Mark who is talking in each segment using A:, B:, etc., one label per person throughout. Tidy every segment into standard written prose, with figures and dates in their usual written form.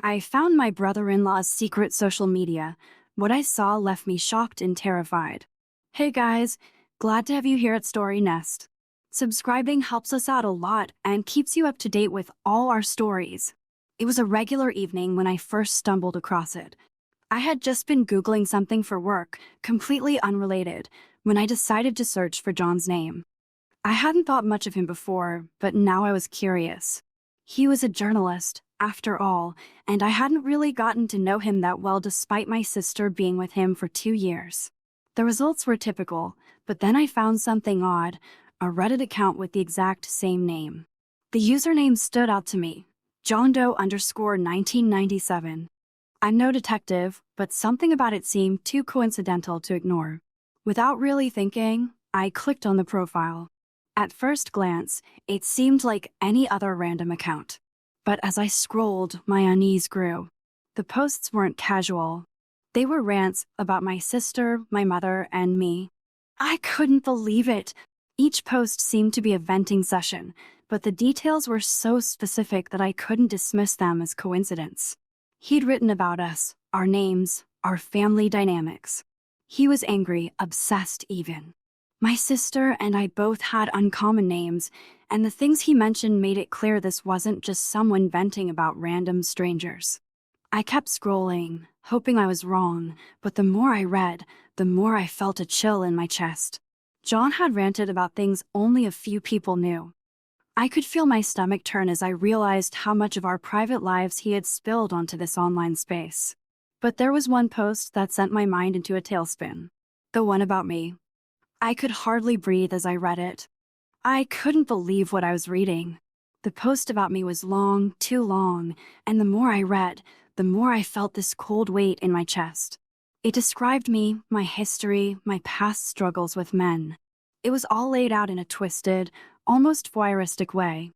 A: I found my brother-in-law's secret social media. What I saw left me shocked and terrified. Hey guys, glad to have you here at Story Nest. Subscribing helps us out a lot and keeps you up to date with all our stories. It was a regular evening when I first stumbled across it. I had just been Googling something for work, completely unrelated, when I decided to search for John's name. I hadn't thought much of him before, but now I was curious. He was a journalist, after all, and I hadn't really gotten to know him that well despite my sister being with him for 2 years. The results were typical, but then I found something odd, a Reddit account with the exact same name. The username stood out to me, JohnDoe_1997. I'm no detective, but something about it seemed too coincidental to ignore. Without really thinking, I clicked on the profile. At first glance, it seemed like any other random account. But as I scrolled, my unease grew. The posts weren't casual. They were rants about my sister, my mother, and me. I couldn't believe it. Each post seemed to be a venting session, but the details were so specific that I couldn't dismiss them as coincidence. He'd written about us, our names, our family dynamics. He was angry, obsessed even. My sister and I both had uncommon names, and the things he mentioned made it clear this wasn't just someone venting about random strangers. I kept scrolling, hoping I was wrong, but the more I read, the more I felt a chill in my chest. John had ranted about things only a few people knew. I could feel my stomach turn as I realized how much of our private lives he had spilled onto this online space. But there was one post that sent my mind into a tailspin. The one about me. I could hardly breathe as I read it. I couldn't believe what I was reading. The post about me was long, too long, and the more I read, the more I felt this cold weight in my chest. It described me, my history, my past struggles with men. It was all laid out in a twisted, almost voyeuristic way.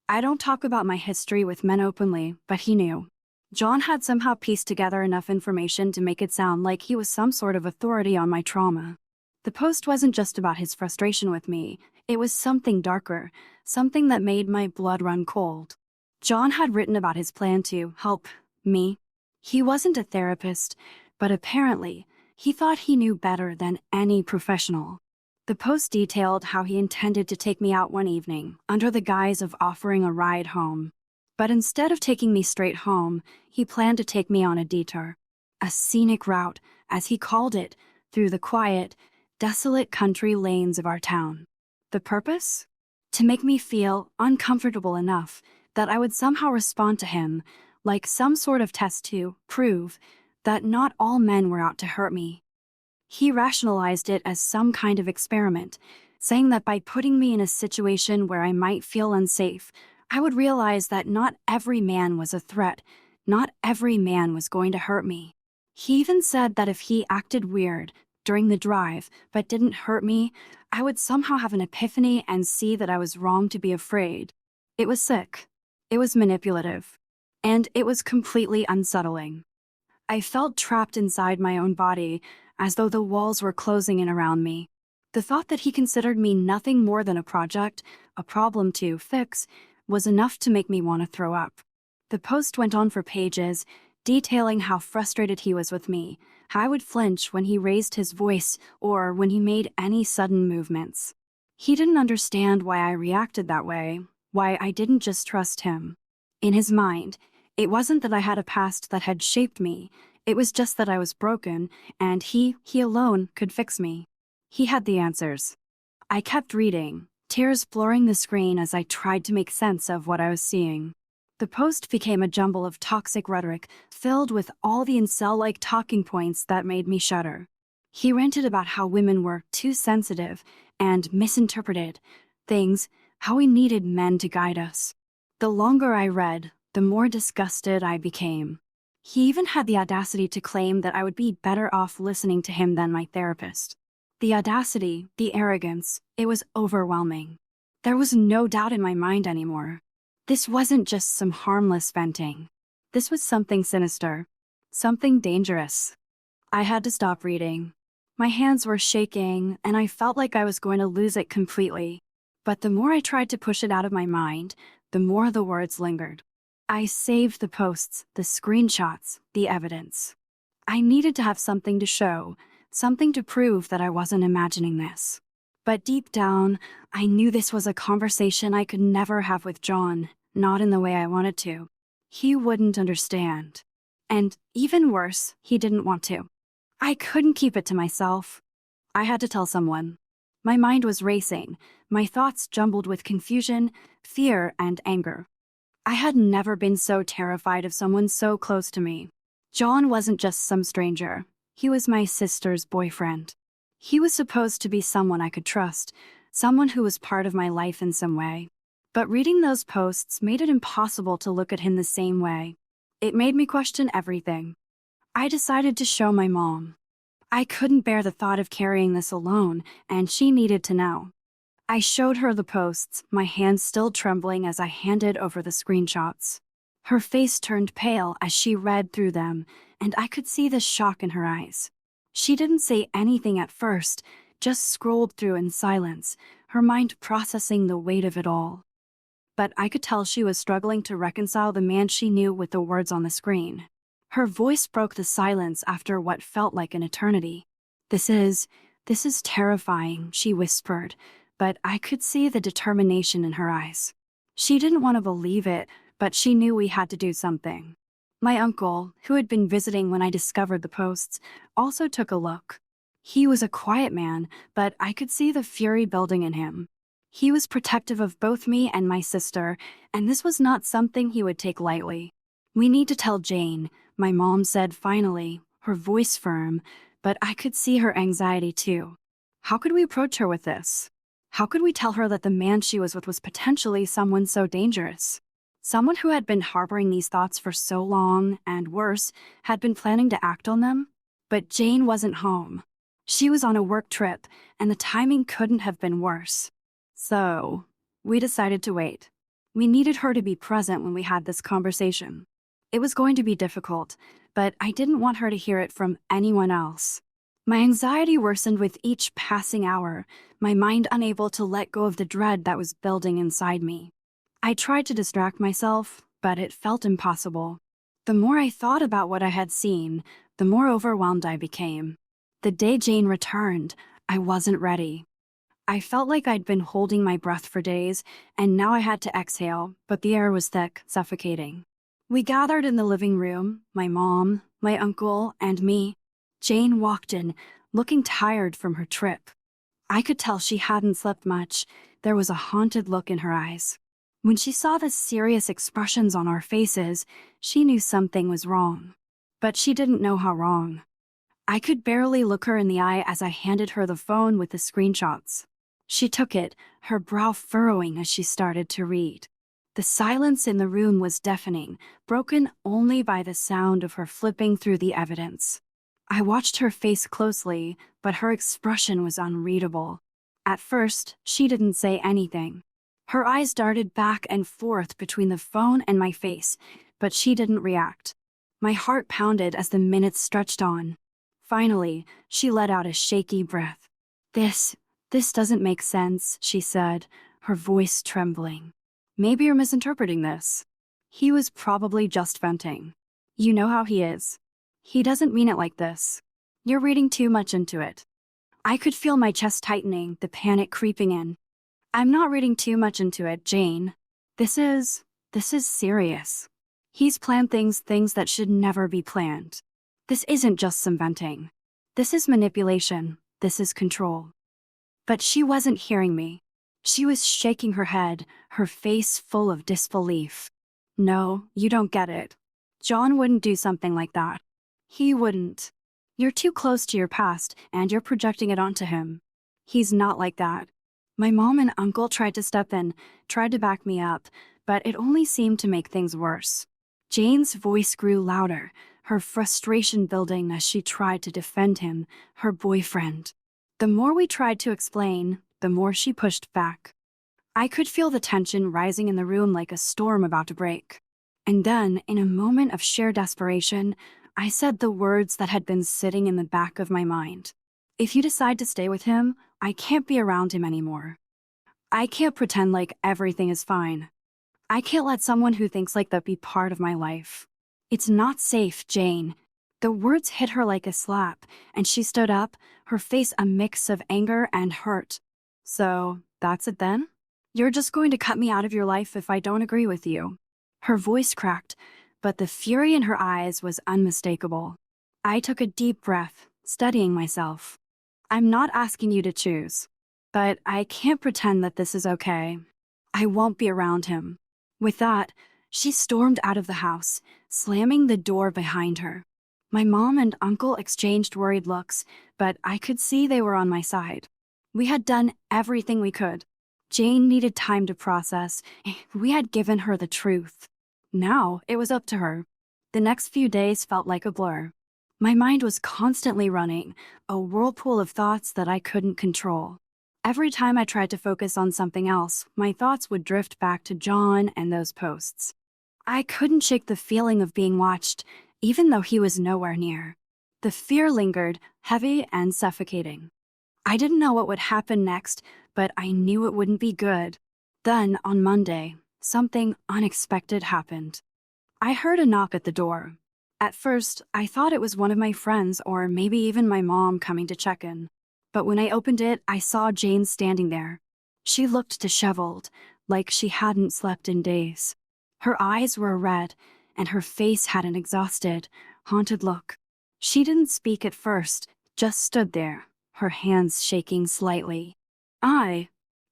A: I don't talk about my history with men openly, but he knew. John had somehow pieced together enough information to make it sound like he was some sort of authority on my trauma. The post wasn't just about his frustration with me, it was something darker, something that made my blood run cold. John had written about his plan to help me. He wasn't a therapist, but apparently, he thought he knew better than any professional. The post detailed how he intended to take me out one evening, under the guise of offering a ride home. But instead of taking me straight home, he planned to take me on a detour. A scenic route, as he called it, through the quiet, desolate country lanes of our town. The purpose? To make me feel uncomfortable enough that I would somehow respond to him, like some sort of test to prove that not all men were out to hurt me. He rationalized it as some kind of experiment, saying that by putting me in a situation where I might feel unsafe, I would realize that not every man was a threat, not every man was going to hurt me. He even said that if he acted weird during the drive but didn't hurt me, I would somehow have an epiphany and see that I was wrong to be afraid. It was sick. It was manipulative. And it was completely unsettling. I felt trapped inside my own body, as though the walls were closing in around me. The thought that he considered me nothing more than a project, a problem to fix, was enough to make me want to throw up. The post went on for pages, detailing how frustrated he was with me, how I would flinch when he raised his voice or when he made any sudden movements. He didn't understand why I reacted that way, why I didn't just trust him. In his mind, it wasn't that I had a past that had shaped me, it was just that I was broken, and he alone could fix me. He had the answers. I kept reading, tears blurring the screen as I tried to make sense of what I was seeing. The post became a jumble of toxic rhetoric, filled with all the incel-like talking points that made me shudder. He ranted about how women were too sensitive and misinterpreted things, how we needed men to guide us. The longer I read, the more disgusted I became. He even had the audacity to claim that I would be better off listening to him than my therapist. The audacity, the arrogance, it was overwhelming. There was no doubt in my mind anymore. This wasn't just some harmless venting. This was something sinister, something dangerous. I had to stop reading. My hands were shaking, and I felt like I was going to lose it completely. But the more I tried to push it out of my mind, the more the words lingered. I saved the posts, the screenshots, the evidence. I needed to have something to show, something to prove that I wasn't imagining this. But deep down, I knew this was a conversation I could never have with John, not in the way I wanted to. He wouldn't understand. And even worse, he didn't want to. I couldn't keep it to myself. I had to tell someone. My mind was racing, my thoughts jumbled with confusion, fear, and anger. I had never been so terrified of someone so close to me. John wasn't just some stranger. He was my sister's boyfriend. He was supposed to be someone I could trust, someone who was part of my life in some way. But reading those posts made it impossible to look at him the same way. It made me question everything. I decided to show my mom. I couldn't bear the thought of carrying this alone, and she needed to know. I showed her the posts, my hands still trembling as I handed over the screenshots. Her face turned pale as she read through them, and I could see the shock in her eyes. She didn't say anything at first, just scrolled through in silence, her mind processing the weight of it all. But I could tell she was struggling to reconcile the man she knew with the words on the screen. Her voice broke the silence after what felt like an eternity. This is terrifying," she whispered, but I could see the determination in her eyes. She didn't want to believe it, but she knew we had to do something. My uncle, who had been visiting when I discovered the posts, also took a look. He was a quiet man, but I could see the fury building in him. He was protective of both me and my sister, and this was not something he would take lightly. "We need to tell Jane," my mom said finally, her voice firm, but I could see her anxiety too. How could we approach her with this? How could we tell her that the man she was with was potentially someone so dangerous? Someone who had been harboring these thoughts for so long, and worse, had been planning to act on them? But Jane wasn't home. She was on a work trip, and the timing couldn't have been worse. So, we decided to wait. We needed her to be present when we had this conversation. It was going to be difficult, but I didn't want her to hear it from anyone else. My anxiety worsened with each passing hour, my mind unable to let go of the dread that was building inside me. I tried to distract myself, but it felt impossible. The more I thought about what I had seen, the more overwhelmed I became. The day Jane returned, I wasn't ready. I felt like I'd been holding my breath for days, and now I had to exhale, but the air was thick, suffocating. We gathered in the living room, my mom, my uncle, and me. Jane walked in, looking tired from her trip. I could tell she hadn't slept much. There was a haunted look in her eyes. When she saw the serious expressions on our faces, she knew something was wrong. But she didn't know how wrong. I could barely look her in the eye as I handed her the phone with the screenshots. She took it, her brow furrowing as she started to read. The silence in the room was deafening, broken only by the sound of her flipping through the evidence. I watched her face closely, but her expression was unreadable. At first, she didn't say anything. Her eyes darted back and forth between the phone and my face, but she didn't react. My heart pounded as the minutes stretched on. Finally, she let out a shaky breath. This doesn't make sense," she said, her voice trembling. "Maybe you're misinterpreting this. He was probably just venting. You know how he is. He doesn't mean it like this. You're reading too much into it." I could feel my chest tightening, the panic creeping in. "I'm not reading too much into it, Jane. This is serious. He's planned things that should never be planned. This isn't just some venting. This is manipulation. This is control." But she wasn't hearing me. She was shaking her head, her face full of disbelief. "No, you don't get it. John wouldn't do something like that. He wouldn't. You're too close to your past, and you're projecting it onto him. He's not like that." My mom and uncle tried to step in, tried to back me up, but it only seemed to make things worse. Jane's voice grew louder, her frustration building as she tried to defend him, her boyfriend. The more we tried to explain, the more she pushed back. I could feel the tension rising in the room like a storm about to break. And then, in a moment of sheer desperation, I said the words that had been sitting in the back of my mind. "If you decide to stay with him, I can't be around him anymore. I can't pretend like everything is fine. I can't let someone who thinks like that be part of my life. It's not safe, Jane. The words hit her like a slap, and she stood up, her face a mix of anger and hurt. So, that's it then? You're just going to cut me out of your life if I don't agree with you. Her voice cracked, but the fury in her eyes was unmistakable. I took a deep breath, steadying myself. I'm not asking you to choose, but I can't pretend that this is okay. I won't be around him. With that, she stormed out of the house, slamming the door behind her. My mom and uncle exchanged worried looks, but I could see they were on my side. We had done everything we could. Jane needed time to process. We had given her the truth. Now it was up to her. The next few days felt like a blur. My mind was constantly running, a whirlpool of thoughts that I couldn't control. Every time I tried to focus on something else, my thoughts would drift back to John and those posts. I couldn't shake the feeling of being watched, even though he was nowhere near. The fear lingered, heavy and suffocating. I didn't know what would happen next, but I knew it wouldn't be good. Then, on Monday, something unexpected happened. I heard a knock at the door. At first, I thought it was one of my friends or maybe even my mom coming to check in. But when I opened it, I saw Jane standing there. She looked disheveled, like she hadn't slept in days. Her eyes were red, and her face had an exhausted, haunted look. She didn't speak at first, just stood there, her hands shaking slightly. I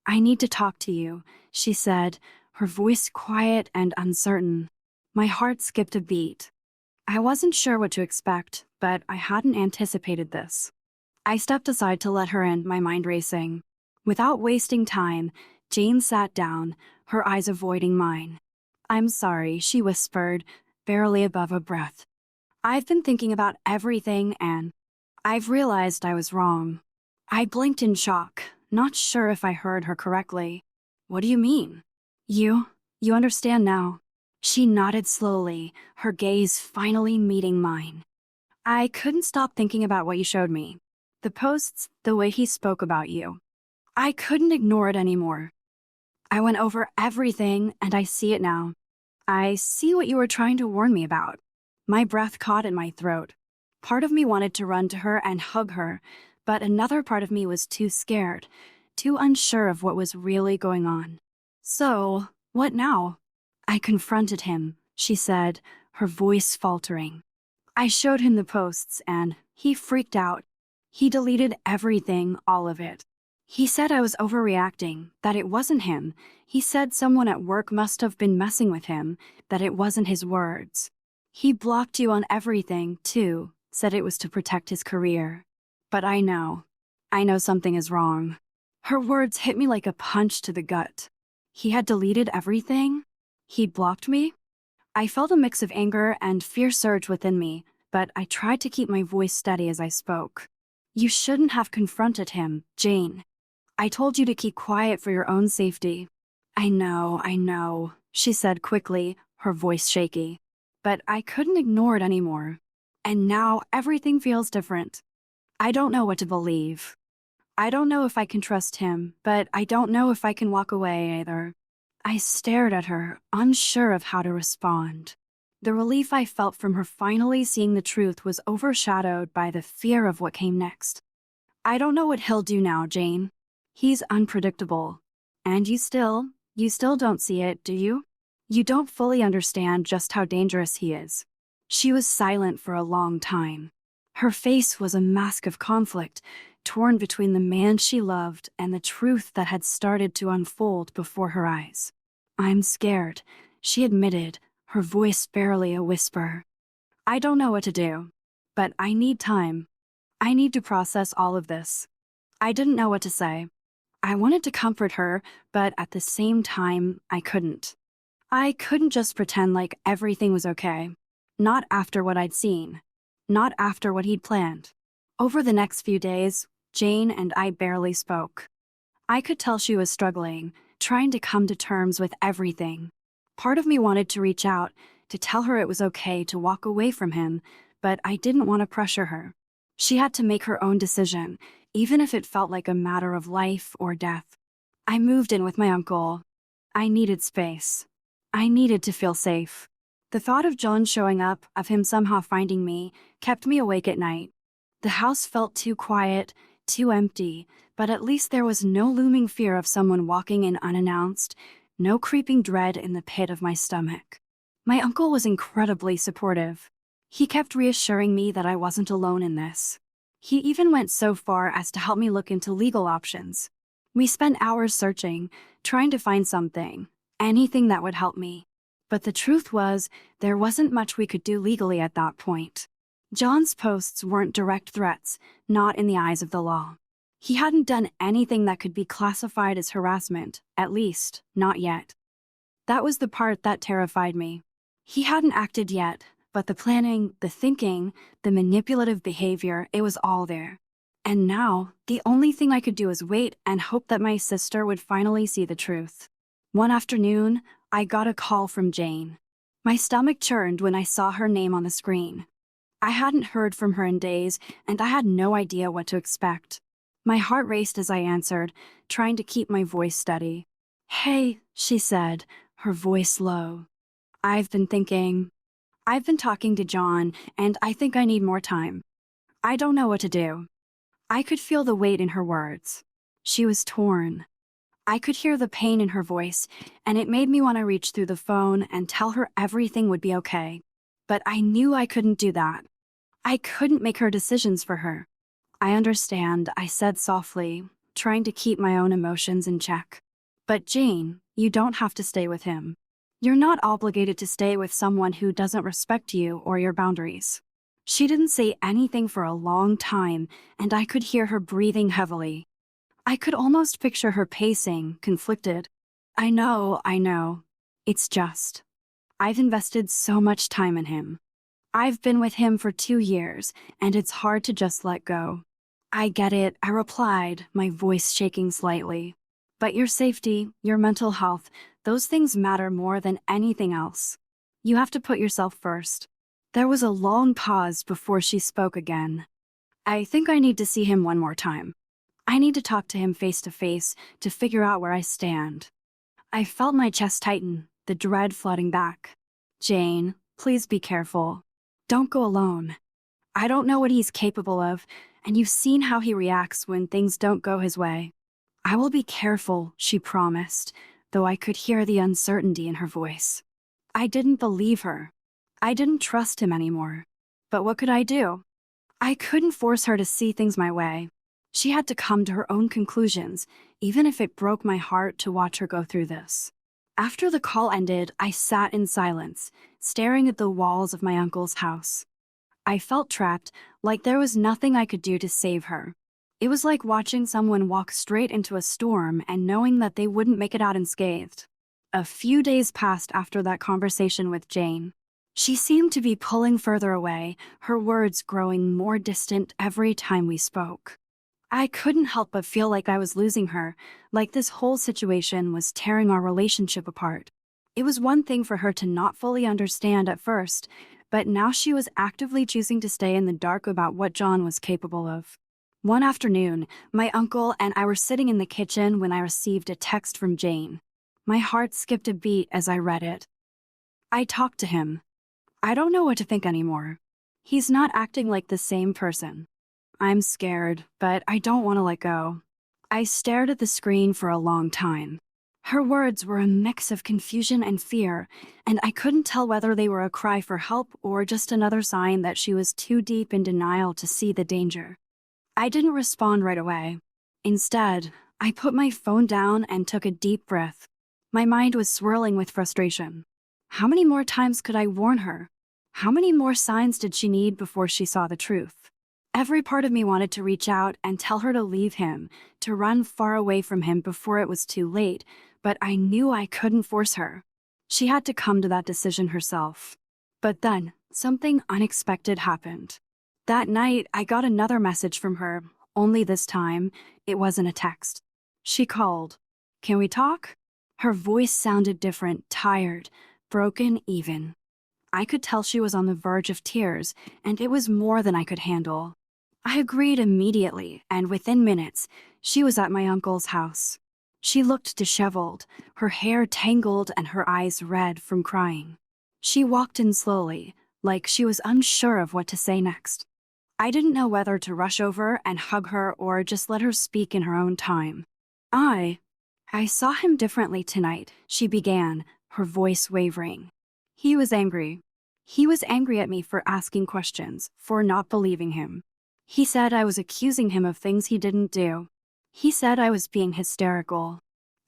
A: need to talk to you," she said, her voice quiet and uncertain. My heart skipped a beat. I wasn't sure what to expect, but I hadn't anticipated this. I stepped aside to let her in, my mind racing. Without wasting time, Jane sat down, her eyes avoiding mine. "I'm sorry," she whispered, barely above a breath. "I've been thinking about everything and I've realized I was wrong." I blinked in shock, not sure if I heard her correctly. "What do you mean?" You understand now." She nodded slowly, her gaze finally meeting mine. "I couldn't stop thinking about what you showed me. The posts, the way he spoke about you. I couldn't ignore it anymore. I went over everything, and I see it now. I see what you were trying to warn me about." My breath caught in my throat. Part of me wanted to run to her and hug her, but another part of me was too scared, too unsure of what was really going on. "So, what now?" "I confronted him," she said, her voice faltering. "I showed him the posts, and he freaked out. He deleted everything, all of it. He said I was overreacting, that it wasn't him. He said someone at work must have been messing with him, that it wasn't his words. He blocked you on everything, too, said it was to protect his career. But I know something is wrong." Her words hit me like a punch to the gut. He had deleted everything? He'd blocked me? I felt a mix of anger and fear surge within me, but I tried to keep my voice steady as I spoke. "You shouldn't have confronted him, Jane. I told you to keep quiet for your own safety." I know, she said quickly, her voice shaky. But I couldn't ignore it anymore. And now everything feels different. I don't know what to believe. I don't know if I can trust him, but I don't know if I can walk away either. I stared at her, unsure of how to respond. The relief I felt from her finally seeing the truth was overshadowed by the fear of what came next. "I don't know what he'll do now, Jane. He's unpredictable. And you still don't see it, do you? You don't fully understand just how dangerous he is." She was silent for a long time. Her face was a mask of conflict, torn between the man she loved and the truth that had started to unfold before her eyes. "I'm scared," she admitted, her voice barely a whisper. "I don't know what to do, but I need time. I need to process all of this." I didn't know what to say. I wanted to comfort her, but at the same time, I couldn't. I couldn't just pretend like everything was okay. Not after what I'd seen. Not after what he'd planned. Over the next few days, Jane and I barely spoke. I could tell she was struggling, trying to come to terms with everything. Part of me wanted to reach out, to tell her it was okay to walk away from him, but I didn't want to pressure her. She had to make her own decision, even if it felt like a matter of life or death. I moved in with my uncle. I needed space. I needed to feel safe. The thought of John showing up, of him somehow finding me, kept me awake at night. The house felt too quiet, too empty, but at least there was no looming fear of someone walking in unannounced, no creeping dread in the pit of my stomach. My uncle was incredibly supportive. He kept reassuring me that I wasn't alone in this. He even went so far as to help me look into legal options. We spent hours searching, trying to find something, anything that would help me. But the truth was, there wasn't much we could do legally at that point. John's posts weren't direct threats, not in the eyes of the law. He hadn't done anything that could be classified as harassment, at least, not yet. That was the part that terrified me. He hadn't acted yet, but the planning, the thinking, the manipulative behavior, it was all there. And now, the only thing I could do was wait and hope that my sister would finally see the truth. One afternoon, I got a call from Jane. My stomach churned when I saw her name on the screen. I hadn't heard from her in days, and I had no idea what to expect. My heart raced as I answered, trying to keep my voice steady. "Hey," she said, her voice low. I've been talking to John, and I think I need more time. I don't know what to do." I could feel the weight in her words. She was torn. I could hear the pain in her voice, and it made me want to reach through the phone and tell her everything would be okay. But I knew I couldn't do that. I couldn't make her decisions for her. "I understand," I said softly, trying to keep my own emotions in check. "But Jane, you don't have to stay with him. You're not obligated to stay with someone who doesn't respect you or your boundaries." She didn't say anything for a long time, and I could hear her breathing heavily. I could almost picture her pacing, conflicted. I know. It's just, I've invested so much time in him. I've been with him for 2 years, and it's hard to just let go." "I get it," I replied, my voice shaking slightly. "But your safety, your mental health, those things matter more than anything else. You have to put yourself first." There was a long pause before she spoke again. "I think I need to see him one more time. I need to talk to him face to face to figure out where I stand." I felt my chest tighten, the dread flooding back. "Jane, please be careful. Don't go alone. I don't know what he's capable of, and you've seen how he reacts when things don't go his way." "I will be careful," she promised, though I could hear the uncertainty in her voice. I didn't believe her. I didn't trust him anymore. But what could I do? I couldn't force her to see things my way. She had to come to her own conclusions, even if it broke my heart to watch her go through this. After the call ended, I sat in silence, staring at the walls of my uncle's house. I felt trapped, like there was nothing I could do to save her. It was like watching someone walk straight into a storm and knowing that they wouldn't make it out unscathed. A few days passed after that conversation with Jane. She seemed to be pulling further away, her words growing more distant every time we spoke. I couldn't help but feel like I was losing her, like this whole situation was tearing our relationship apart. It was one thing for her to not fully understand at first, but now she was actively choosing to stay in the dark about what John was capable of. One afternoon, my uncle and I were sitting in the kitchen when I received a text from Jane. My heart skipped a beat as I read it. "I talked to him. I don't know what to think anymore. He's not acting like the same person. I'm scared, but I don't want to let go." I stared at the screen for a long time. Her words were a mix of confusion and fear, and I couldn't tell whether they were a cry for help or just another sign that she was too deep in denial to see the danger. I didn't respond right away. Instead, I put my phone down and took a deep breath. My mind was swirling with frustration. How many more times could I warn her? How many more signs did she need before she saw the truth? Every part of me wanted to reach out and tell her to leave him, to run far away from him before it was too late, but I knew I couldn't force her. She had to come to that decision herself. But then, something unexpected happened. That night, I got another message from her, only this time, it wasn't a text. She called. "Can we talk?" Her voice sounded different, tired, broken even. I could tell she was on the verge of tears, and it was more than I could handle. I agreed immediately, and within minutes, she was at my uncle's house. She looked disheveled, her hair tangled and her eyes red from crying. She walked in slowly, like she was unsure of what to say next. I didn't know whether to rush over and hug her or just let her speak in her own time. I I saw him differently tonight, she began, her voice wavering. He was angry. He was angry at me for asking questions, for not believing him. He said I was accusing him of things he didn't do. He said I was being hysterical.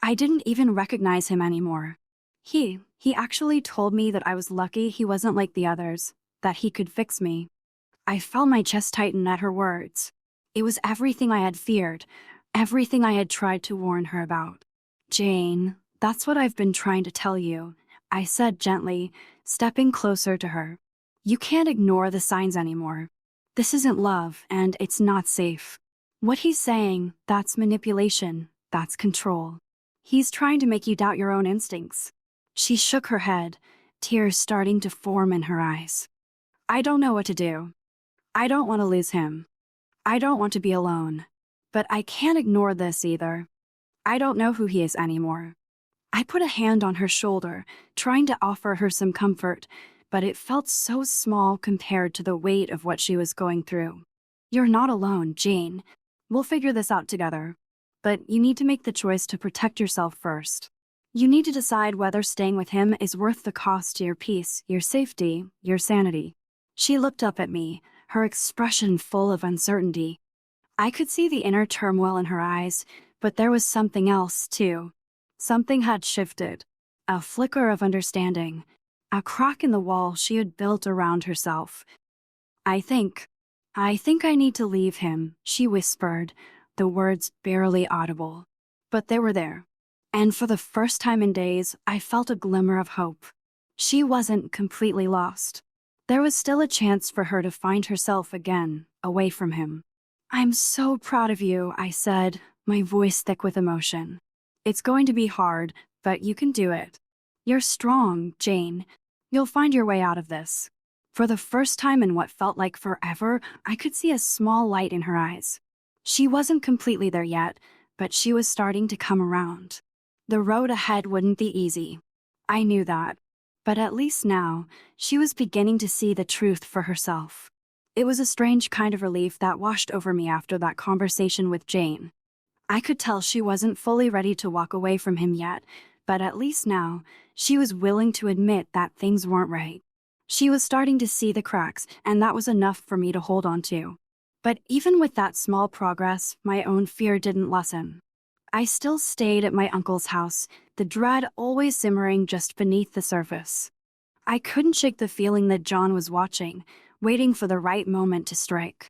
A: I didn't even recognize him anymore. He actually told me that I was lucky he wasn't like the others, that he could fix me. I felt my chest tighten at her words. It was everything I had feared, everything I had tried to warn her about. Jane, that's what I've been trying to tell you, I said gently, stepping closer to her. You can't ignore the signs anymore. This isn't love, and it's not safe. What he's saying, that's manipulation, that's control. He's trying to make you doubt your own instincts. She shook her head, tears starting to form in her eyes. I don't know what to do. I don't want to lose him. I don't want to be alone. But I can't ignore this either. I don't know who he is anymore. I put a hand on her shoulder, trying to offer her some comfort, but it felt so small compared to the weight of what she was going through. You're not alone, Jane. We'll figure this out together. But you need to make the choice to protect yourself first. You need to decide whether staying with him is worth the cost to your peace, your safety, your sanity. She looked up at me, her expression full of uncertainty. I could see the inner turmoil in her eyes, but there was something else, too. Something had shifted. A flicker of understanding. A crack in the wall she had built around herself. I think I need to leave him, she whispered, the words barely audible. But they were there. And for the first time in days, I felt a glimmer of hope. She wasn't completely lost. There was still a chance for her to find herself again, away from him. I'm so proud of you, I said, my voice thick with emotion. It's going to be hard, but you can do it. You're strong, Jane. You'll find your way out of this. For the first time in what felt like forever, I could see a small light in her eyes. She wasn't completely there yet, but she was starting to come around. The road ahead wouldn't be easy. I knew that. But at least now, she was beginning to see the truth for herself. It was a strange kind of relief that washed over me after that conversation with Jane. I could tell she wasn't fully ready to walk away from him yet, but at least now, she was willing to admit that things weren't right. She was starting to see the cracks, and that was enough for me to hold on to. But even with that small progress, my own fear didn't lessen. I still stayed at my uncle's house, the dread always simmering just beneath the surface. I couldn't shake the feeling that John was watching, waiting for the right moment to strike.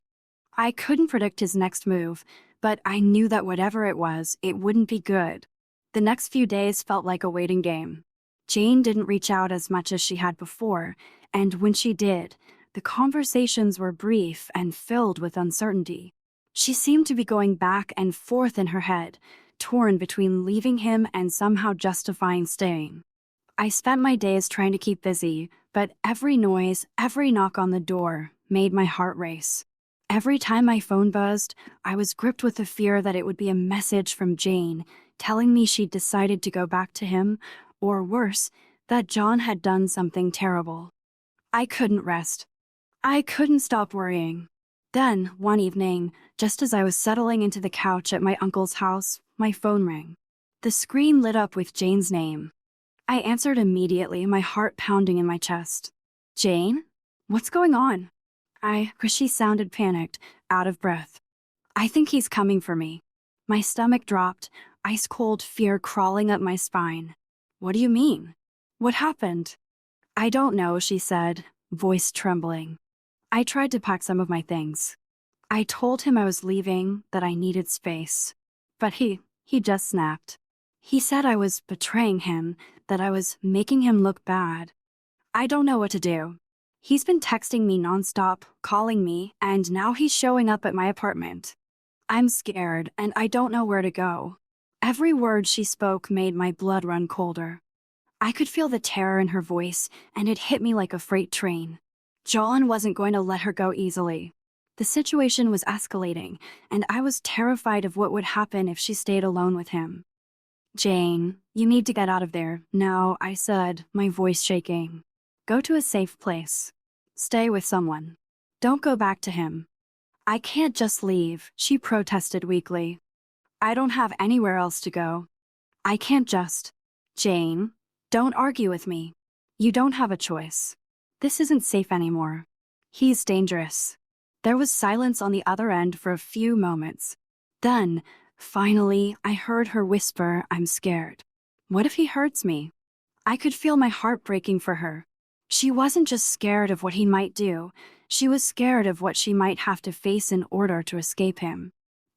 A: I couldn't predict his next move, but I knew that whatever it was, it wouldn't be good. The next few days felt like a waiting game. Jane didn't reach out as much as she had before, and when she did, the conversations were brief and filled with uncertainty. She seemed to be going back and forth in her head, torn between leaving him and somehow justifying staying. I spent my days trying to keep busy, but every noise, every knock on the door, made my heart race. Every time my phone buzzed, I was gripped with the fear that it would be a message from Jane, telling me she'd decided to go back to him, or worse, that John had done something terrible. I couldn't rest. I couldn't stop worrying. Then, one evening, just as I was settling into the couch at my uncle's house, my phone rang. The screen lit up with Jane's name. I answered immediately, my heart pounding in my chest. Jane? What's going on? She sounded panicked, out of breath. I think he's coming for me. My stomach dropped, ice-cold fear crawling up my spine. What do you mean? What happened? I don't know, she said, voice trembling. I tried to pack some of my things. I told him I was leaving, that I needed space. But he just snapped. He said I was betraying him, that I was making him look bad. I don't know what to do. He's been texting me nonstop, calling me, and now he's showing up at my apartment. I'm scared, and I don't know where to go. Every word she spoke made my blood run colder. I could feel the terror in her voice, and it hit me like a freight train. John wasn't going to let her go easily. The situation was escalating, and I was terrified of what would happen if she stayed alone with him. Jane, you need to get out of there. No, I said, my voice shaking. Go to a safe place. Stay with someone. Don't go back to him. I can't just leave, she protested weakly. I don't have anywhere else to go. I can't just. Jane, don't argue with me. You don't have a choice. This isn't safe anymore. He's dangerous. There was silence on the other end for a few moments. Then, finally, I heard her whisper, I'm scared. What if he hurts me? I could feel my heart breaking for her. She wasn't just scared of what he might do, she was scared of what she might have to face in order to escape him.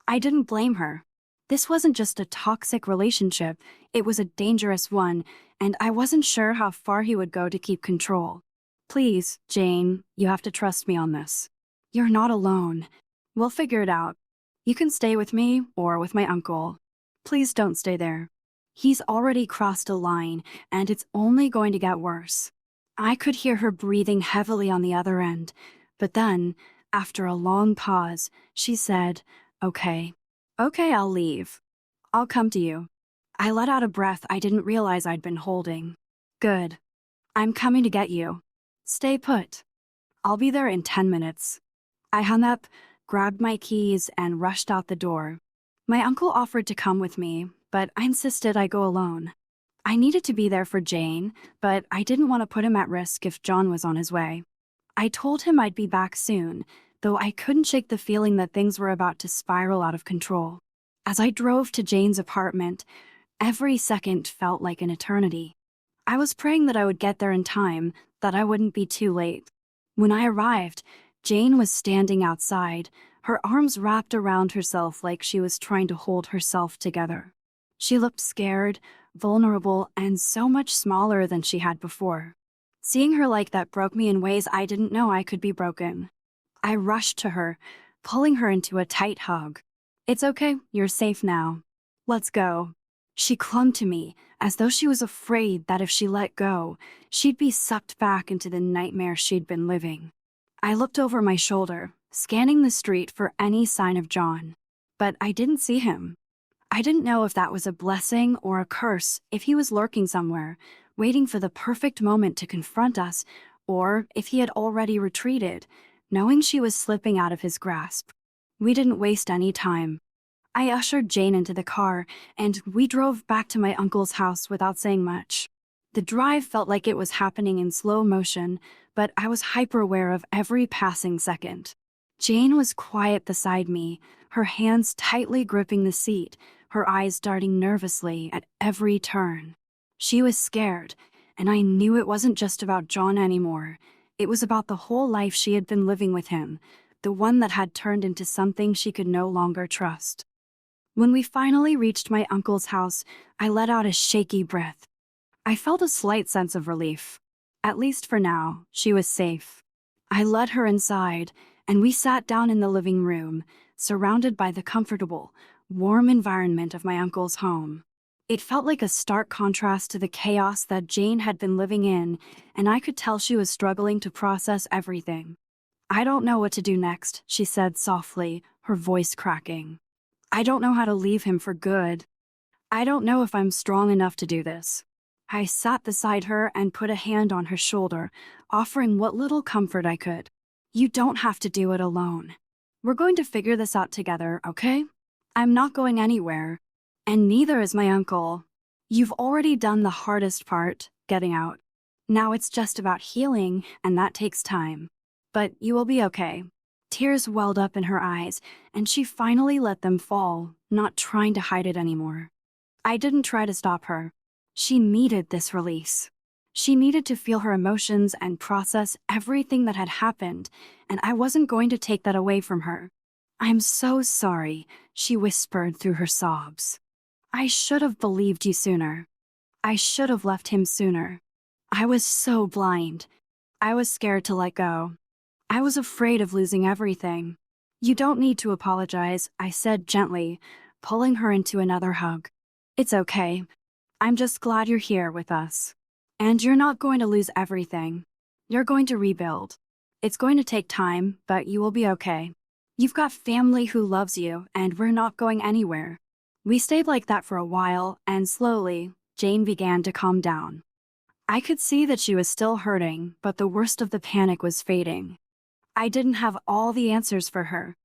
A: I didn't blame her. This wasn't just a toxic relationship, it was a dangerous one, and I wasn't sure how far he would go to keep control. Please, Jane, you have to trust me on this. You're not alone. We'll figure it out. You can stay with me or with my uncle. Please don't stay there. He's already crossed a line, and it's only going to get worse. I could hear her breathing heavily on the other end, but then, after a long pause, she said, Okay, I'll leave. I'll come to you. I let out a breath I didn't realize I'd been holding. Good. I'm coming to get you. Stay put. I'll be there in 10 minutes. I hung up, grabbed my keys, and rushed out the door. My uncle offered to come with me, but I insisted I go alone. I needed to be there for Jane, but I didn't want to put him at risk if John was on his way. I told him I'd be back soon, though I couldn't shake the feeling that things were about to spiral out of control. As I drove to Jane's apartment, every second felt like an eternity. I was praying that I would get there in time, that I wouldn't be too late. When I arrived, Jane was standing outside, her arms wrapped around herself like she was trying to hold herself together. She looked scared, vulnerable, and so much smaller than she had before. Seeing her like that broke me in ways I didn't know I could be broken. I rushed to her, pulling her into a tight hug. It's okay, you're safe now. Let's go. She clung to me, as though she was afraid that if she let go, she'd be sucked back into the nightmare she'd been living. I looked over my shoulder, scanning the street for any sign of John. But I didn't see him. I didn't know if that was a blessing or a curse, if he was lurking somewhere, waiting for the perfect moment to confront us, or if he had already retreated, knowing she was slipping out of his grasp. We didn't waste any time. I ushered Jane into the car, and we drove back to my uncle's house without saying much. The drive felt like it was happening in slow motion, but I was hyper-aware of every passing second. Jane was quiet beside me, her hands tightly gripping the seat, her eyes darting nervously at every turn. She was scared, and I knew it wasn't just about John anymore. It was about the whole life she had been living with him, the one that had turned into something she could no longer trust. When we finally reached my uncle's house, I let out a shaky breath. I felt a slight sense of relief. At least for now, she was safe. I led her inside, and we sat down in the living room, surrounded by the comfortable, warm environment of my uncle's home. It felt like a stark contrast to the chaos that Jane had been living in, and I could tell she was struggling to process everything. I don't know what to do next, she said softly, her voice cracking. I don't know how to leave him for good. I don't know if I'm strong enough to do this. I sat beside her and put a hand on her shoulder, offering what little comfort I could. You don't have to do it alone. We're going to figure this out together, okay? I'm not going anywhere. And neither is my uncle. You've already done the hardest part, getting out. Now it's just about healing, and that takes time. But you will be okay. Tears welled up in her eyes, and she finally let them fall, not trying to hide it anymore. I didn't try to stop her. She needed this release. She needed to feel her emotions and process everything that had happened, and I wasn't going to take that away from her. I'm so sorry, she whispered through her sobs. I should have believed you sooner. I should have left him sooner. I was so blind. I was scared to let go. I was afraid of losing everything. You don't need to apologize, I said gently, pulling her into another hug. It's okay. I'm just glad you're here with us. And you're not going to lose everything. You're going to rebuild. It's going to take time, but you will be okay. You've got family who loves you, and we're not going anywhere. We stayed like that for a while, and slowly, Jane began to calm down. I could see that she was still hurting, but the worst of the panic was fading. I didn't have all the answers for her.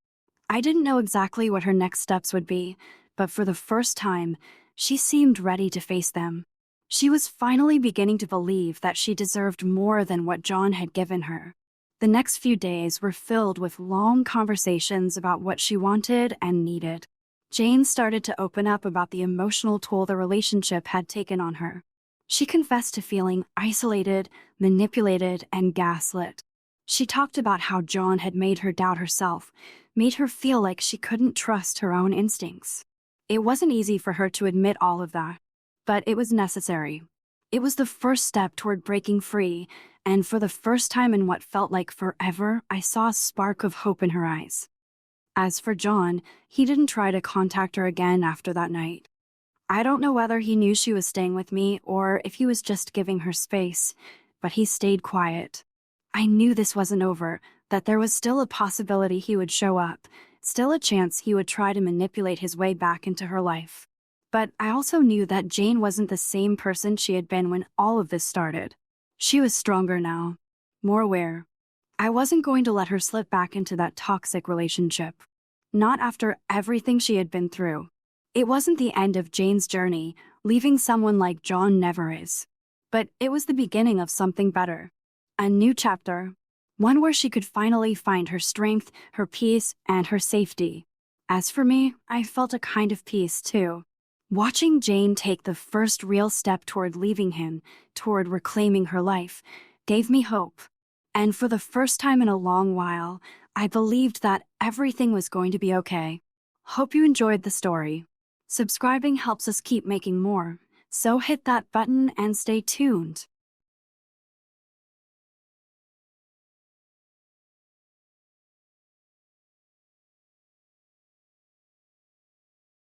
A: I didn't know exactly what her next steps would be, but for the first time, she seemed ready to face them. She was finally beginning to believe that she deserved more than what John had given her. The next few days were filled with long conversations about what she wanted and needed. Jane started to open up about the emotional toll the relationship had taken on her. She confessed to feeling isolated, manipulated, and gaslit. She talked about how John had made her doubt herself, made her feel like she couldn't trust her own instincts. It wasn't easy for her to admit all of that, but it was necessary. It was the first step toward breaking free, and for the first time in what felt like forever, I saw a spark of hope in her eyes. As for John, he didn't try to contact her again after that night. I don't know whether he knew she was staying with me or if he was just giving her space, but he stayed quiet. I knew this wasn't over, that there was still a possibility he would show up, still a chance he would try to manipulate his way back into her life. But I also knew that Jane wasn't the same person she had been when all of this started. She was stronger now, more aware. I wasn't going to let her slip back into that toxic relationship. Not after everything she had been through. It wasn't the end of Jane's journey, leaving someone like John never is. But it was the beginning of something better. A new chapter. One where she could finally find her strength, her peace, and her safety. As for me, I felt a kind of peace too. Watching Jane take the first real step toward leaving him, toward reclaiming her life, gave me hope. And for the first time in a long while, I believed that everything was going to be okay. Hope you enjoyed the story. Subscribing helps us keep making more, so hit that button and stay tuned.